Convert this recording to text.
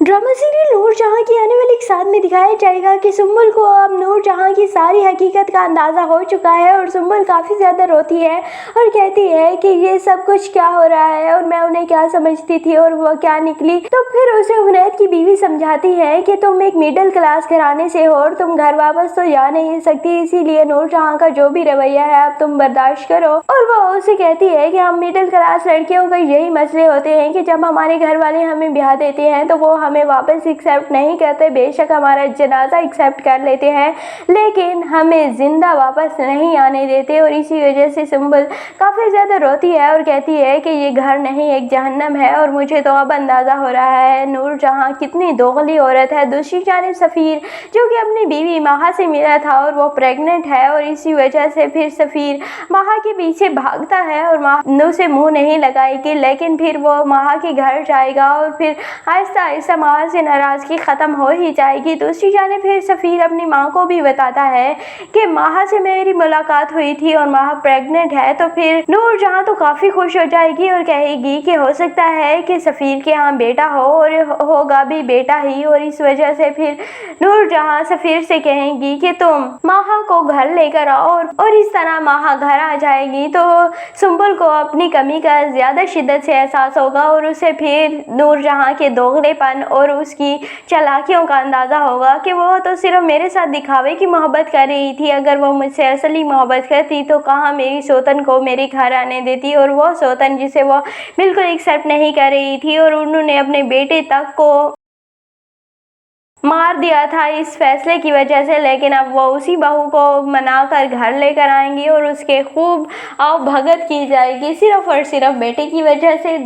Drama serial Noor Jahan की आने वाली एक साथ में दिखाया जाएगा कि सुम्बुल को अब नूरजहां की सारी हकीकत का अंदाज़ा हो चुका है और सुम्बुल काफ़ी ज़्यादा रोती है और कहती है कि ये सब कुछ क्या हो रहा है और मैं उन्हें क्या समझती थी और वो क्या निकली। तो फिर उसे हुनैद की बीवी समझाती है कि तुम एक मिडिल क्लास घराने से हो और तुम घर वापस तो जा नहीं सकती, इसीलिए नूरजहां का जो भी रवैया है अब तुम बर्दाश्त करो। और वो उसे कहती है कि हम मिडिल क्लास लड़कियों का यही मसले होते हैं कि जब हमारे घर वाले हमें ब्याह देते हैं तो वो हमें वापस एक्सेप्ट नहीं करते, बेशक हमारा जनाजा एक्सेप्ट कर लेते हैं लेकिन हमें जिंदा वापस नहीं आने देते। और इसी वजह से सुम्बुल काफ़ी ज़्यादा रोती है और कहती है कि ये घर नहीं एक जहन्नम है और मुझे तो अब अंदाज़ा हो रहा है नूरजहां कितनी दोगली औरत है। दूसरी जानिब सफ़ीर जो कि अपनी बीवी माहा से मिला था और वो प्रेग्नेंट है और इसी वजह से फिर सफ़ीर माहा के पीछे भागता है और माहा उसे मुँह नहीं लगाएगी, लेकिन फिर वो माहा के घर जाएगा और फिर आहिस्ता आहिस्ता माहा से नाराज़गी ख़त्म हो ही जाएगी। दूसरी जानिब फिर सफ़ीर अपनी माँ को भी बताता है कि माहा से मेरी मुलाकात हुई थी और माहा प्रेग्नेंट है। तो फिर नूरजहां तो काफ़ी खुश हो जाएगी और कहेगी कि हो सकता है कि सफ़ीर के यहाँ बेटा हो और होगा भी बेटा ही। और इस वजह से फिर नूरजहां सफ़ीर से कहेंगी कि तुम माहा को घर लेकर आओ और इस तरह माहा घर आ जाएगी तो सुम्बुल को अपनी कमी का ज़्यादा शिद्दत से एहसास होगा और उसे फिर नूरजहां के दोगलेपन और उसकी चालाकियों का अंदाज़ा होगा कि वो तो सिर्फ मेरे साथ दिखावे की मोहब्बत कर रही थी, अगर वो मुझसे असली मोहब्बत करती तो कहाँ मेरी सौतन को मेरे घर आने देती। और वो सौतन जिसे वो बिल्कुल एक्सेप्ट नहीं कर रही थी और उन्होंने अपने बेटे तक को मार दिया था इस फैसले की वजह से, लेकिन अब वो उसी बहू को मनाकर घर लेकर आएंगी और उसके खूब आओ भगत की जाएगी सिर्फ और सिर्फ बेटे की वजह से।